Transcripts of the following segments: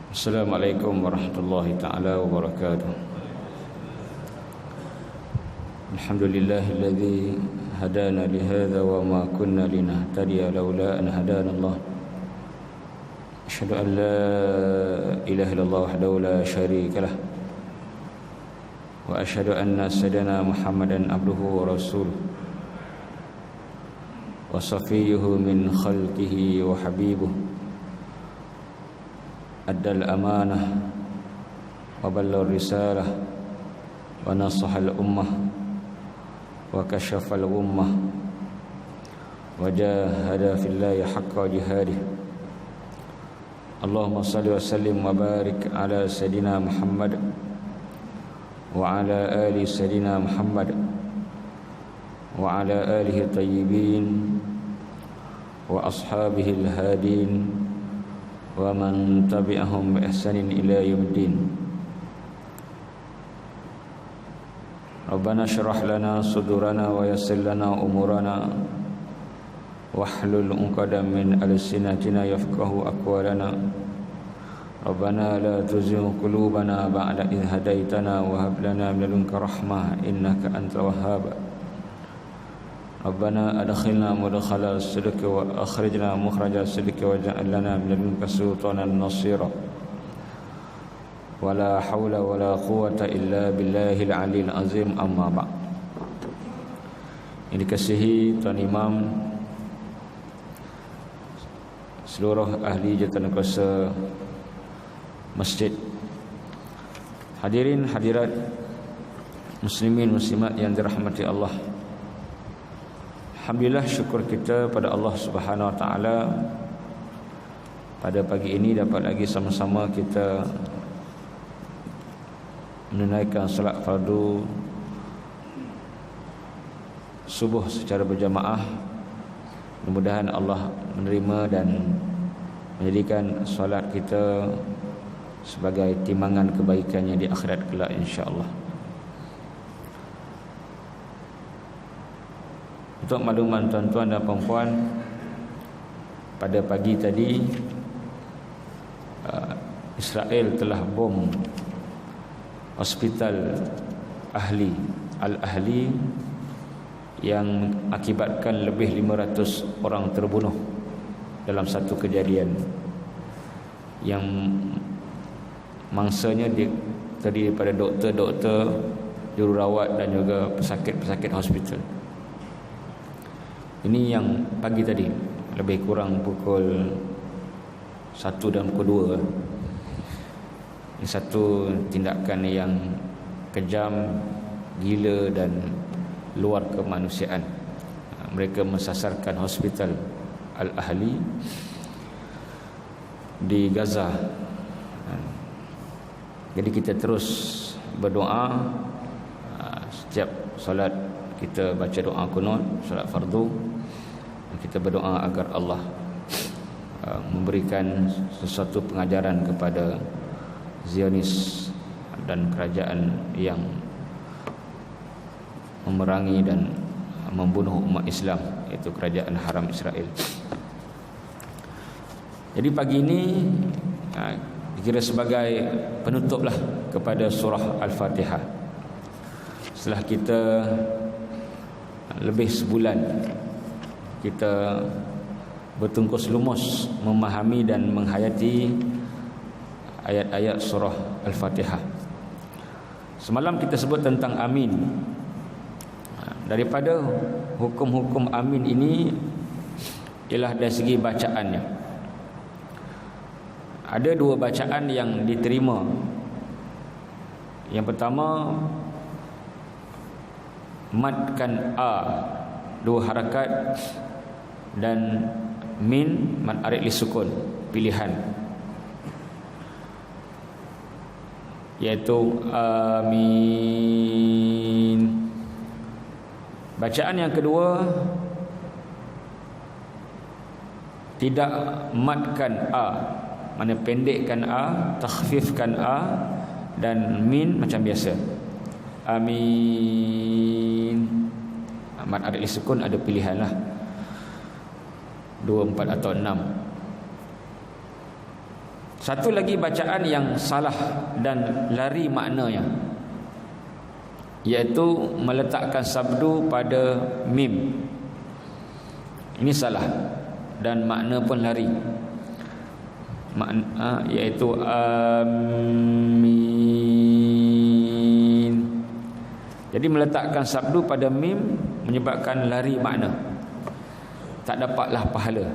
Assalamualaikum warahmatullahi ta'ala wabarakatuh. Alhamdulillahilladzi hadana lihadza wa ma kunna linahtadiya laula an hadana Allah. Asyhadu an la ilaha illallah wahdahu la syarika lah. Wa asyhadu anna sayyidana Muhammadan abduhu wa rasuluh. Wa safiyyuhu min khalqihi wa habibuh. Addal amanah wa ballar risalah wa nasahal ummah wa kashafal ghummah wa jahada fillahi haqqa jihadih. Allahumma salli wa sallim wa barik ala sayidina Muhammad wa ala ali sayidina Muhammad wa ala alihi tayyibin wa ashabihi al-hadin wa man tabi'ahum bi ihsanin ila yaumiddin. Rabbana shrah lana sudurana wa yassir lana umurana wahlul 'uqdatam min alsinatina yafqahu aqwalana. Rabbana la tuzigh qulubana ba'da idh hadaitana wa hab lana min ladunka rahmah innaka antal wahhab. Rabbana adkhilna mudkhala as-sidqi wa akhrijna mukhraja as-sidqi waj'al lana min ladunka sultanan nasira. Wala haula wala quwwata illa billahil aliyil azim. Amma ba'd. Yang dikasihi Tuan Imam, seluruh ahli jawatankuasa masjid, hadirin hadirat muslimin muslimat yang dirahmati Allah. Alhamdulillah, syukur kita pada Allah Subhanahu Wa Taala, pada pagi ini dapat lagi sama-sama kita menunaikan salat fardu subuh secara berjamaah. Mudah-mudahan Allah menerima dan menjadikan salat kita sebagai timbangan kebaikannya di akhirat kelak, insya-Allah. Untuk makluman tuan-tuan dan puan-puan, pada pagi tadi Israel telah bom hospital Al-Ahli yang akibatkan lebih 500 orang terbunuh dalam satu kejadian yang mangsanya terdiri daripada doktor-doktor, jururawat dan juga pesakit-pesakit hospital. Ini yang pagi tadi, lebih kurang pukul 1 dan pukul 2. Ini satu tindakan yang kejam, gila dan luar kemanusiaan. Mereka mensasarkan hospital Al-Ahli di Gaza. Jadi kita terus berdoa. Setiap solat kita baca doa kunut, solat fardu. Kita berdoa agar Allah memberikan sesuatu pengajaran kepada Zionis dan kerajaan yang memerangi dan membunuh umat Islam, iaitu kerajaan haram Israel. Jadi pagi ini dikira sebagai penutuplah kepada surah Al-Fatihah. Setelah kita lebih sebulan kita bertungkus lumus memahami dan menghayati ayat-ayat surah Al-Fatihah. Semalam kita sebut tentang amin. Daripada hukum-hukum amin ini ialah dari segi bacaannya. Ada dua bacaan yang diterima. Yang pertama, madkan a, dua harakat, dan min mad arid li sukun, pilihan, yaitu amin. Bacaan yang kedua tidak madkan a, mana pendekkan a, takhfifkan a, dan min macam biasa, amin. Mad ada sukun ada pilihan lah, 2, 4 atau 6. Satu lagi bacaan yang salah dan lari maknanya, iaitu meletakkan sabdu pada mim. Ini salah dan makna pun lari. Iaitu amin. Jadi meletakkan sabdu pada mim menyebabkan lari makna, tak dapatlah pahala.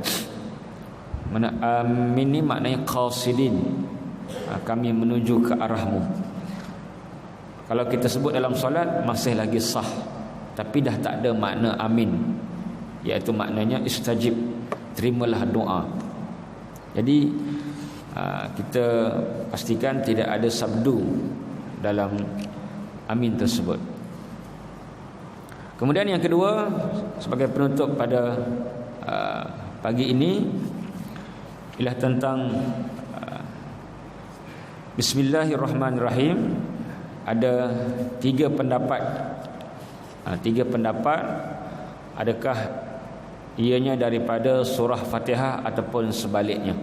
Mana amin ni maknanya qasidin, kami menuju ke arahmu. Kalau kita sebut dalam solat masih lagi sah, tapi dah tak ada makna amin, iaitu maknanya istajib, terimalah doa. Jadi kita pastikan tidak ada sabdu dalam amin tersebut. Kemudian yang kedua, sebagai penutup pada pagi ini, ialah tentang Bismillahirrahmanirrahim. Ada 3 pendapat. 3 pendapat, adakah ianya daripada surah Fatihah ataupun sebaliknya.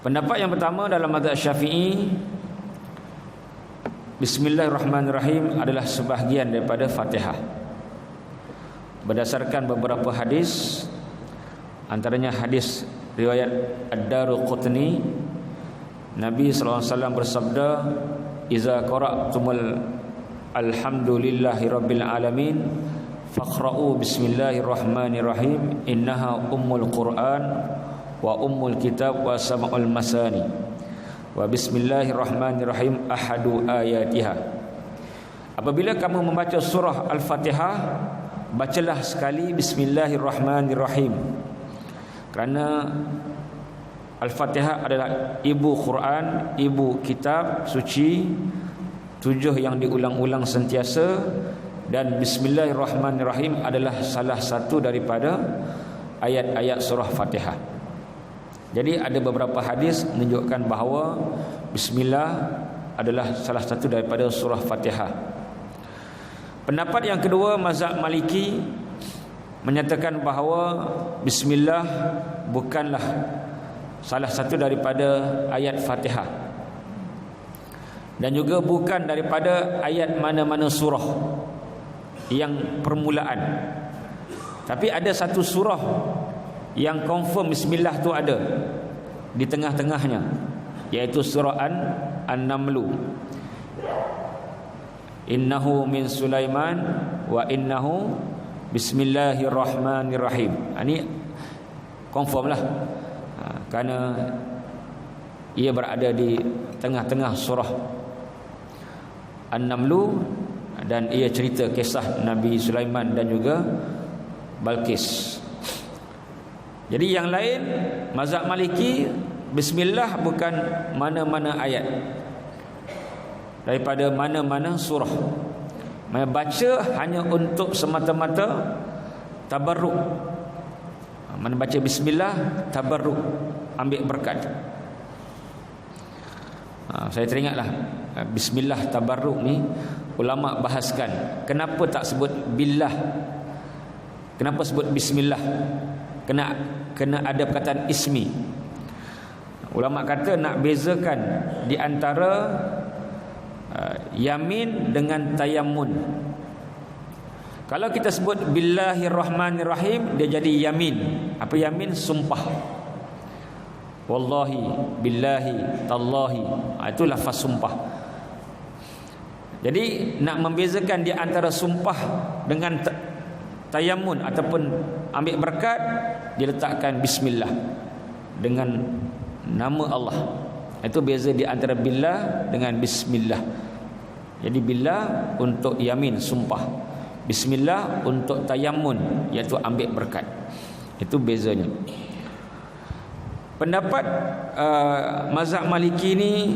Pendapat yang pertama dalam mazhab Syafi'i, Bismillahirrahmanirrahim adalah sebahagian daripada Fatihah. Berdasarkan beberapa hadis, antaranya hadis riwayat Ad-Daruqutni, Nabi SAW bersabda, "Iza qara'tumul alhamdulillahi rabbil alamin faqra'u bismillahirrahmanirrahim innaha ummul Qur'an wa ummul kitab wa sama'ul masani wa bismillahirrahmanirrahim ahadu ayatiha." Apabila kamu membaca surah Al-Fatihah, bacalah sekali Bismillahirrahmanirrahim, kerana Al-Fatihah adalah ibu Quran, ibu kitab suci, 7 yang diulang-ulang sentiasa, dan Bismillahirrahmanirrahim adalah salah satu daripada ayat-ayat surah Fatihah. Jadi ada beberapa hadis menunjukkan bahawa Bismillah adalah salah satu daripada surah Fatihah. Pendapat yang kedua, mazhab Maliki, menyatakan bahawa Bismillah bukanlah salah satu daripada ayat Fatihah, dan juga bukan daripada ayat mana-mana surah yang permulaan. Tapi ada satu surah yang confirm Bismillah tu ada di tengah-tengahnya, iaitu surah An-Namlu. Innahu min Sulaiman wa innahu bismillahirrahmanirrahim. Ini confirm lah, kerana ia berada di tengah-tengah surah An-Namlu, dan ia cerita kisah Nabi Sulaiman dan juga Balqis. Jadi yang lain, mazhab Maliki, Bismillah bukan mana-mana ayat daripada mana-mana surah. Baca hanya untuk semata-mata tabarruk. Mana baca Bismillah, tabarruk, ambil berkat. Saya teringatlah Bismillah tabarruk ni, ulama bahaskan kenapa tak sebut billah, kenapa sebut Bismillah, kena ada perkataan ismi. Ulama kata nak bezakan di antara yamin dengan tayammun. Kalau kita sebut Billahirrahmanirrahim, dia jadi yamin. Apa yamin? Sumpah. Wallahi, billahi, tallahi, itu lafaz sumpah. Jadi nak membezakan di antara sumpah dengan tayammun ataupun ambil berkat, dia letakkan Bismillah dengan nama Allah. Itu beza di antara billah dengan Bismillah. Jadi billah untuk yamin, sumpah. Bismillah untuk tayammun, iaitu ambil berkat. Itu bezanya. Pendapat mazhab Maliki ini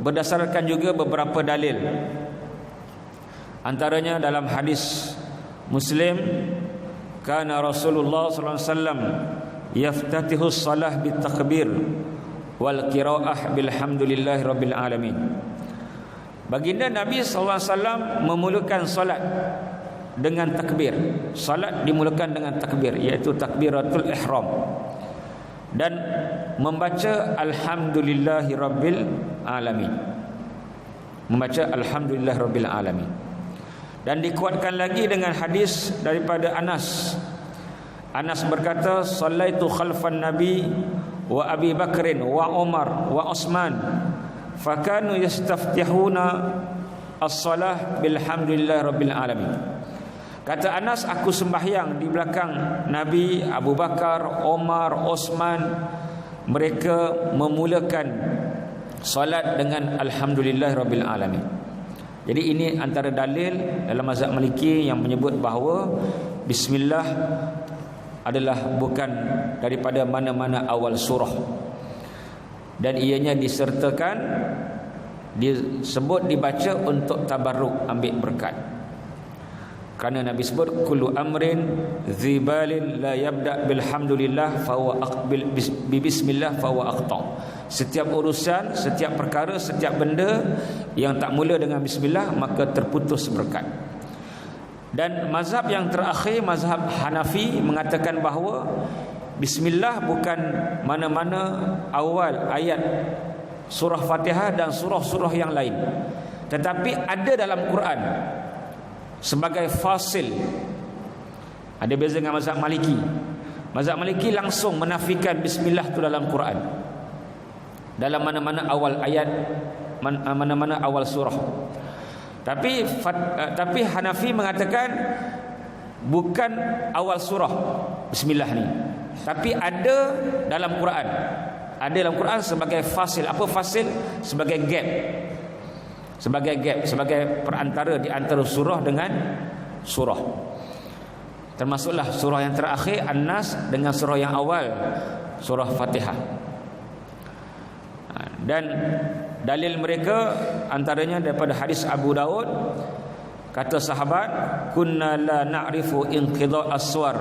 berdasarkan juga beberapa dalil. Antaranya dalam hadis Muslim, kana Rasulullah sallallahu alaihi wasallam yaftatihu as-salah bitakbir wal qiraah bilhamdulillahi rabbil alamin. Baginda Nabi sallallahu alaihi wasallam memulakan solat dengan takbir. Salat dimulakan dengan takbir, iaitu takbiratul ihram, dan membaca alhamdulillahirabbil alamin. Membaca alhamdulillahirabbil alamin. Dan dikuatkan lagi dengan hadis daripada Anas. Anas berkata, "Shallaitu khalfan Nabi wa Abi Bakrin wa Umar wa Utsman, fakanu yastaftihuna as-salah bilhamdulillahirabbil alamin." Kata Anas, aku sembahyang di belakang Nabi, Abu Bakar, Omar, Osman. Mereka memulakan solat dengan alhamdulillahirabbil alamin. Jadi ini antara dalil dalam mazhab Maliki yang menyebut bahawa bismillah adalah bukan daripada mana-mana awal surah, dan ianya disertakan, disebut, dibaca untuk tabarruk, ambil berkat. Kerana Nabi sebut kullu amrin dzibalin la yabda bilhamdulillah fa huwa aqbil bismillah fa huwa aqta. Setiap urusan, setiap perkara, setiap benda yang tak mula dengan bismillah, maka terputus berkat. Dan mazhab yang terakhir, mazhab Hanafi, mengatakan bahawa bismillah bukan mana-mana awal ayat surah Fatihah dan surah-surah yang lain, tetapi ada dalam Quran sebagai fasil. Ada beza dengan mazhab Maliki. Mazhab Maliki langsung menafikan bismillah itu dalam Quran, dalam mana-mana awal ayat, mana-mana awal surah. Tapi Hanafi mengatakan bukan awal surah bismillah ni, tapi ada dalam Quran. Ada dalam Quran sebagai fasil. Apa fasil? Sebagai gap. Sebagai gap, sebagai perantara di antara surah dengan surah. Termasuklah surah yang terakhir An-Nas dengan surah yang awal, surah Fatihah. Dan dalil mereka antaranya daripada hadis Abu Daud. Kata sahabat, kunna la na'rifu inqidha' as-suwar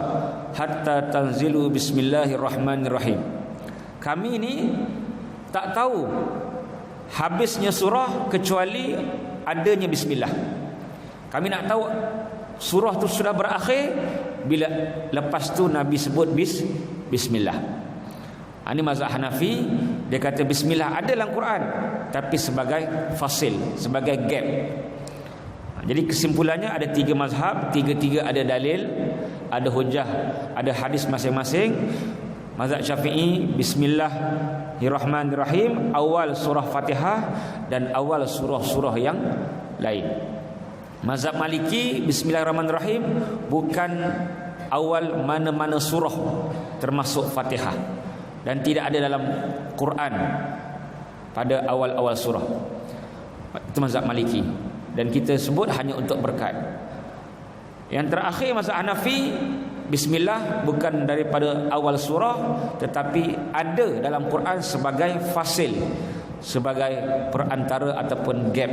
hatta tanzilu bismillahirrahmanirrahim. Kami ni tak tahu habisnya surah kecuali adanya bismillah. Kami nak tahu surah tu sudah berakhir bila lepas tu Nabi sebut bismillah. Ini mazhab Hanafi. Dia kata bismillah ada dalam Quran, tapi sebagai fasil, sebagai gap. Jadi kesimpulannya ada tiga mazhab, tiga-tiga ada dalil, ada hujah, ada hadis masing-masing. Mazhab Syafi'i bismillahirrahmanirrahim awal surah Fatihah dan awal surah-surah yang lain. Mazhab Maliki bismillahirrahmanirrahim bukan awal mana-mana surah termasuk Fatihah, dan tidak ada dalam Quran pada awal-awal surah. Itu mazhab Maliki, dan kita sebut hanya untuk berkat. Yang terakhir mazhab Hanafi, bismillah bukan daripada awal surah, tetapi ada dalam Quran sebagai fasil, sebagai perantara ataupun gap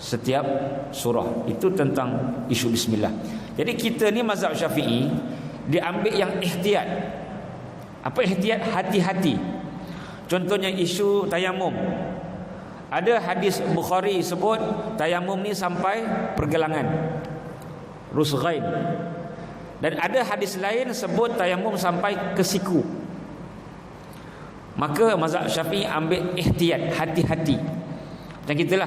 setiap surah. Itu tentang isu bismillah. Jadi kita ni mazhab Syafi'i diambil yang ihtiyat. Apa ihtiyat? Hati-hati. Contohnya isu tayamum. Ada hadis Bukhari sebut tayamum ni sampai pergelangan, rusghain. Dan ada hadis lain sebut tayamum sampai ke siku. Maka mazhab Syafi'i ambil ihtiyat, hati-hati. Macam kitalah,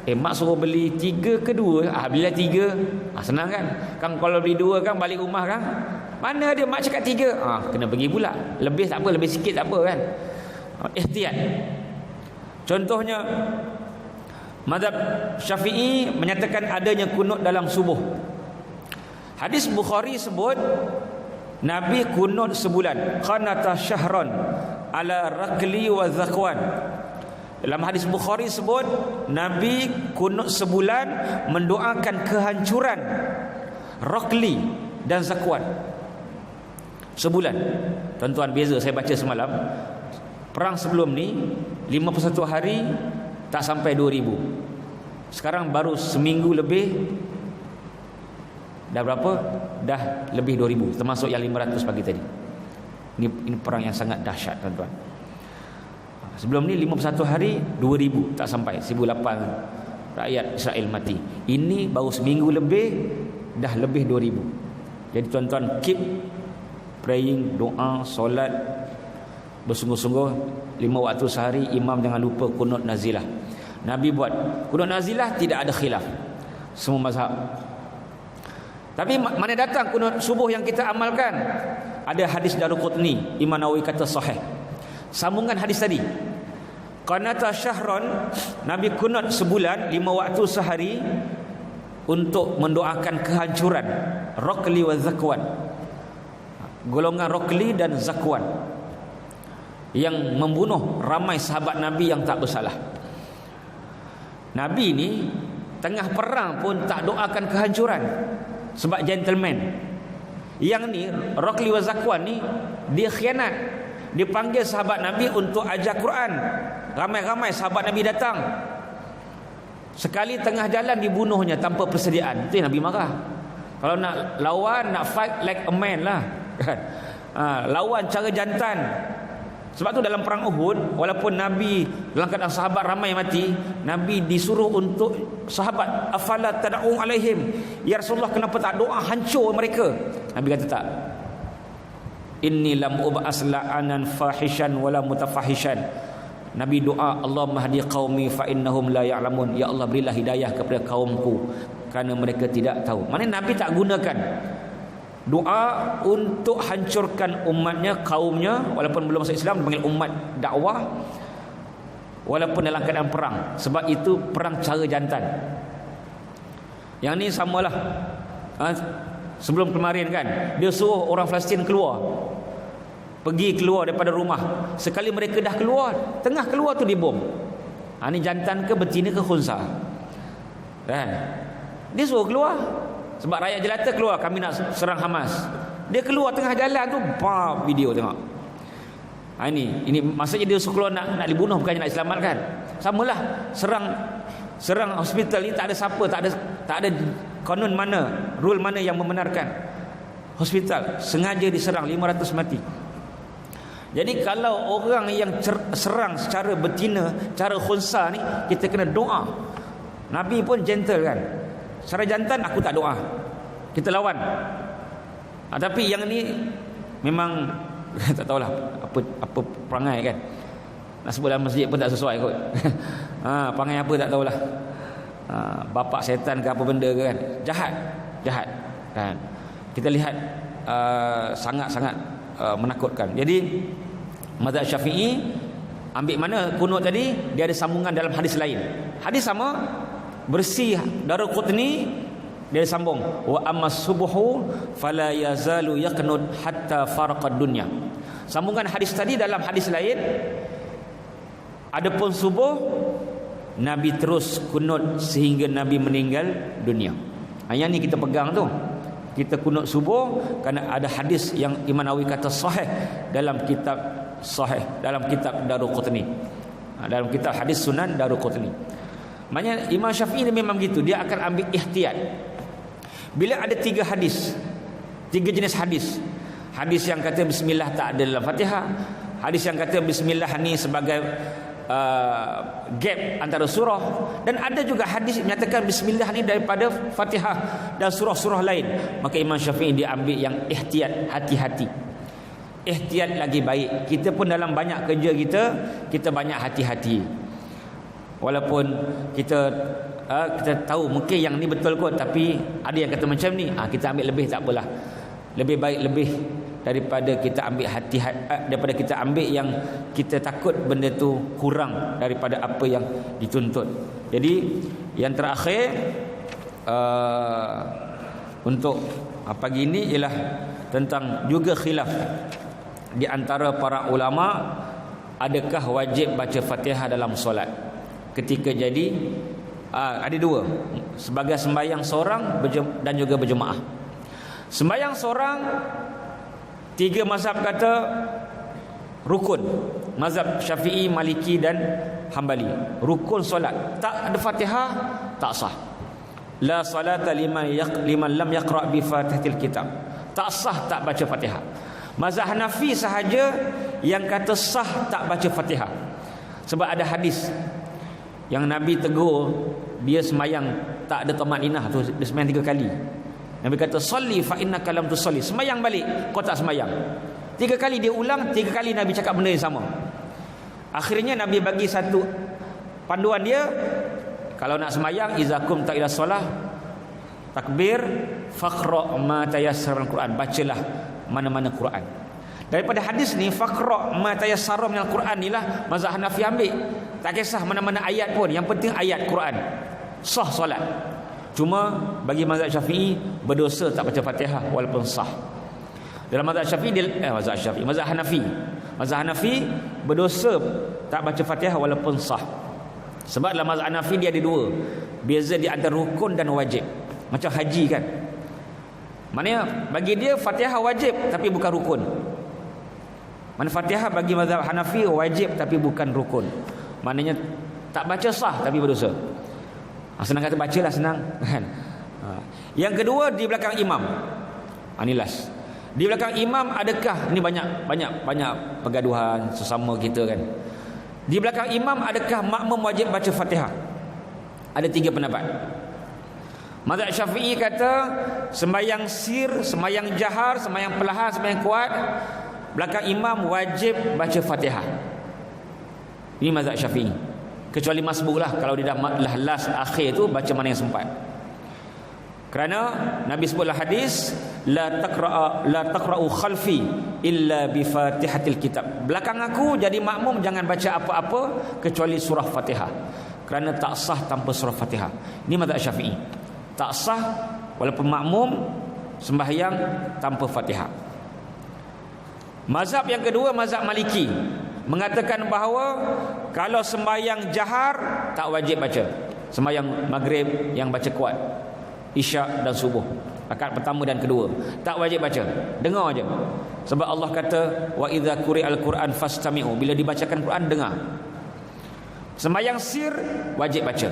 mak suruh beli 3 ke 2, belilah 3. Senang kan? Kan kalau beli 2 kan balik rumah kan, mana dia mak cakap 3, kena pergi pula. Lebih tak apa, lebih sikit tak apa kan. Ihtiyat. Contohnya mazhab Syafi'i menyatakan adanya kunut dalam subuh. Hadis Bukhari sebut Nabi kunut sebulan, qanata syahran ala rakli wa zakwan. Dalam hadis Bukhari sebut Nabi kunut sebulan mendoakan kehancuran rakli dan zakwan. Sebulan. Tuan-tuan, beza saya baca semalam. Perang sebelum ni 51 hari tak sampai 2000. Sekarang baru seminggu lebih dah berapa? Dah lebih 2000, termasuk yang 500 pagi tadi. Ini perang yang sangat dahsyat, tuan-tuan. Sebelum ni 51 hari 2000 tak sampai, 1008 rakyat Israel mati. Ini baru seminggu lebih dah lebih 2,000. Jadi tuan-tuan keep praying, doa, solat bersungguh-sungguh 5 waktu sehari. Imam jangan lupa kunut nazilah. Nabi buat kunut nazilah, tidak ada khilaf semua mazhab. Tapi mana datang kunut subuh yang kita amalkan? Ada hadis Daruqutni, Imam Nawawi kata sahih. Sambungan hadis tadi, qanata syahron, Nabi kunut sebulan 5 waktu sehari untuk mendoakan kehancuran Rokli wa Zakwan, golongan Rokli dan Zakwan yang membunuh ramai sahabat Nabi yang tak bersalah. Nabi ni tengah perang pun tak doakan kehancuran, sebab gentleman. Yang ni Rokli wa Zakwan ni dia khianat. Dia panggil sahabat Nabi untuk ajar Quran. Ramai-ramai sahabat Nabi datang. Sekali tengah jalan dibunuhnya tanpa persediaan. Itu yang Nabi marah. Kalau nak lawan, nak fight like a man lah. Lawan cara jantan. Sebab tu dalam perang Uhud, walaupun Nabi dalam keadaan sahabat ramai mati, Nabi disuruh untuk sahabat, afala tad'u alaihim, ya Rasulullah, kenapa tak doa hancur mereka? Nabi kata tak. Inni lam ub'as la'anan fahishan wala mutafahishan. Nabi doa, Allahumma hdi qaumi fa innahum la ya'lamun. Ya Allah, berilah hidayah kepada kaumku kerana mereka tidak tahu. Maknanya Nabi tak gunakan doa untuk hancurkan umatnya, kaumnya, walaupun belum masuk Islam, dipanggil umat dakwah, walaupun dalam keadaan perang. Sebab itu perang cara jantan. Yang ni samalah. Sebelum kemarin kan, dia suruh orang Palestin keluar, pergi keluar daripada rumah. Sekali mereka dah keluar, tengah keluar tu dibom. Ni jantan ke betina ke khunsa kan? Dia suruh keluar sebab rakyat jelata keluar, kami nak serang Hamas. Dia keluar tengah jalan tu, video tengok. Ini maksudnya dia suruh keluar nak dibunuh, bukannya nak diselamatkan. Samalah serang hospital ni, tak ada siapa, tak ada konon mana, rule mana yang membenarkan hospital sengaja diserang 500 mati. Jadi kalau orang yang serang secara betina, cara khunsa ni, kita kena doa. Nabi pun gentle kan. Secara jantan aku tak doa, kita lawan. Tapi yang ni memang tak tahulah apa perangai kan. Nak sebut dalam masjid pun tak sesuai kot. Perangai apa tak tahulah. Bapak setan ke apa benda ke kan. Jahat kan. Kita lihat sangat-sangat menakutkan. Jadi mazhab Syafi'i ambil mana kunut tadi, dia ada sambungan dalam hadis lain. Hadis sama, bersih Daruqutni, dia sambung, wa ammas subuhu fala yazalu yaqnud hatta faraqad dunya. Sambungan hadis tadi dalam hadis lain, adapun subuh Nabi terus kunut sehingga Nabi meninggal dunia. Yang ni kita pegang tu. Kita kunut subuh kerana ada hadis yang Imam Nawawi kata sahih dalam kitab Daruqutni. Dalam kitab hadis Sunan Daruqutni. Maknanya Imam Syafi'i ni memang gitu, dia akan ambil ihtiyat. Bila ada 3 hadis, 3 jenis hadis. Hadis yang kata bismillah tak ada dalam Fatihah, hadis yang kata bismillah ni sebagai gap antara surah, dan ada juga hadis yang menyatakan bismillah ni daripada Fatihah dan surah-surah lain. Maka Imam Syafi'i dia ambil yang ihtiyat, hati-hati. Ihtiyat lagi baik. Kita pun dalam banyak kerja kita banyak hati-hati. Walaupun kita tahu mungkin yang ni betul kot, tapi ada yang kata macam ni, kita ambil lebih tak apalah. Lebih baik lebih daripada kita ambil daripada kita ambil yang kita takut benda tu kurang daripada apa yang dituntut. Jadi yang terakhir untuk pagi ini ialah tentang juga khilaf di antara para ulama, adakah wajib baca Fatihah dalam solat ketika jadi ada 2, sebagai sembahyang seorang dan juga berjemaah. Sembahyang seorang 3 mazhab kata rukun. Mazhab Syafi'i, Maliki dan Hambali. Rukun solat. Tak ada Fatihah tak sah. La salata liman lam yaqra' bi Fatihatil kitab. Tak sah tak baca Fatihah. Mazhab Hanafi sahaja yang kata sah tak baca Fatihah. Sebab ada hadis yang Nabi tegur dia sembahyang tak ada tamanninah tu, dia sembahyang 3 kali. Nabi kata salli fa innaka lam tusalli, semayang balik, kau tak semayang. 3 kali dia ulang, 3 kali Nabi cakap benda yang sama. Akhirnya Nabi bagi satu panduan dia, kalau nak semayang iza qumta ila solah takbir faqra ma tayassara al-Quran, bacalah mana-mana Quran. Daripada hadis ni faqra ma tayassara min al-Quran inilah mazhab Hanafi ambil. Tak kisah mana-mana ayat pun, yang penting ayat Quran. Sah solat. Cuma bagi mazhab Syafi'i berdosa tak baca Fatihah walaupun sah. Dalam mazhab Syafi'i mazhab Hanafi berdosa tak baca Fatihah walaupun sah. Sebab dalam mazhab Hanafi dia ada 2. Beza di antara rukun dan wajib. Macam haji kan. Maknanya bagi dia Fatihah wajib tapi bukan rukun. Mana Fatihah bagi mazhab Hanafi wajib tapi bukan rukun. Maknanya tak baca sah tapi berdosa. Senang kata bacalah, senang kan. Yang kedua di belakang imam. Ini last. Di belakang imam adakah, ini banyak pergaduhan sesama kita kan. Di belakang imam adakah makmum wajib baca Fatihah? Ada 3 pendapat. Mazhab Syafi'i kata sembahyang sir, sembahyang jahar, sembahyang perlahan, sembahyang kuat, belakang imam wajib baca Fatihah. Ini mazhab Syafi'i. Kecuali masbuk lah, kalau dia dah last akhir tu baca mana yang sempat. Kerana Nabi sebutlah hadis la taqra'u khalfi illa bi Fatihatil kitab. Belakang aku jadi makmum jangan baca apa-apa kecuali surah Fatihah. Kerana tak sah tanpa surah Fatihah. Ini mazhab Syafi'i. Tak sah walaupun makmum sembahyang tanpa Fatihah. Mazhab yang kedua mazhab Maliki mengatakan bahawa kalau sembahyang jahar tak wajib baca. Sembahyang maghrib yang baca kuat, isyak dan subuh, rakaat pertama dan kedua, tak wajib baca, dengar aja. Sebab Allah kata wa idza quri'al Quran fastami'u, bila dibacakan Quran dengar. Sembahyang sir wajib baca.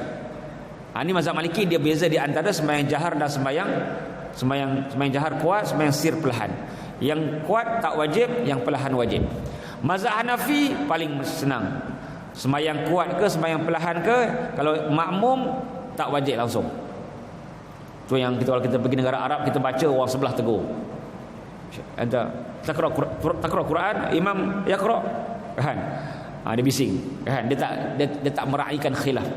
Ini mazhab Maliki, dia beza di antara sembahyang jahar dan sembahyang jahar kuat, sembahyang sir perlahan. Yang kuat tak wajib, yang perlahan wajib. Mazhab Hanafi paling senang. Sembahyang kuat ke sembahyang perlahan ke, kalau makmum tak wajib langsung. Tu yang kita, kalau kita pergi negara Arab kita baca orang sebelah tegur. Anta taqra Quran, imam yaqra kan. Dia bising kan. Dia tak meraihkan khilaf.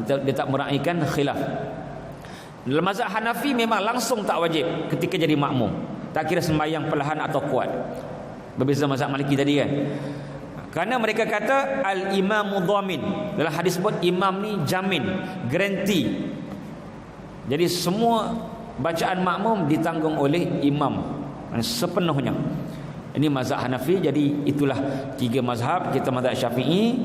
Dia tak meraihkan khilaf. Dalam mazhab Hanafi memang langsung tak wajib ketika jadi makmum. Tak kira sembahyang perlahan atau kuat. Berbeza mazhab Maliki tadi kan. Kerana mereka kata al-imamu dhamin. Dalam hadis sebut imam ni jamin, garanti. Jadi semua bacaan makmum ditanggung oleh imam sepenuhnya. Ini mazhab Hanafi. Jadi itulah 3 mazhab. Kita mazhab Syafi'i,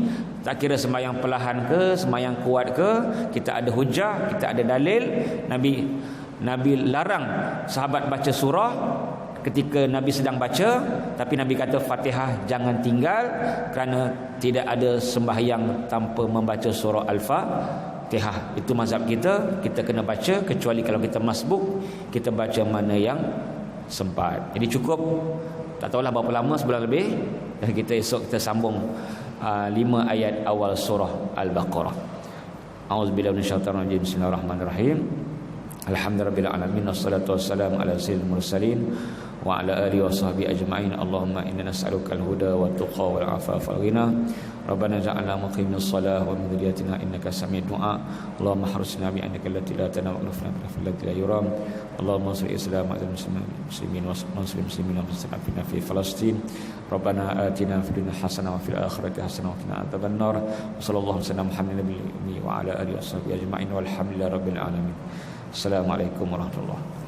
tak kira sembahyang perlahan ke, sembahyang kuat ke, kita ada hujah, kita ada dalil. Nabi larang sahabat baca surah ketika Nabi sedang baca, tapi Nabi kata Fatihah jangan tinggal, kerana tidak ada sembahyang tanpa membaca surah Al-Fatihah. Itu mazhab kita. Kita kena baca, kecuali kalau kita masbuk, kita baca mana yang sempat. Jadi cukup, tak tahulah berapa lama, sebulan lebih, dan kita esok kita sambung 5 ayat awal surah Al-Baqarah. A'udzubillahi minasyaitonir rajim. Bismillahirrahmanirrahim. Alhamdulillahirabbil alamin, wassalatu wassalamu ala sayyidil mursalin wa ala alihi washabbihi ajma'in. Allahumma inna nas'alukal huda wat tuqa wal afafa wal ghina. Rabbana ja'alna muqimis shalah wa min dhurriyyatina innaka sami'ud du'a. Allahumma harusna bi annaka allati la tanamu wa nafna bi allati la yuram. Allahumma salli islam al muslimin wa muslimin wa muslimin fi Palestin. Rabbana atina fid dunya hasanah wa fil akhirati hasanah wa qina adzabannar. Sallallahu alaihi wasallam Muhammadin nabiyyi wa ala alihi washabbihi ajma'in walhamdulillahi rabbil alamin. Assalamualaikum warahmatullahi wabarakatuh.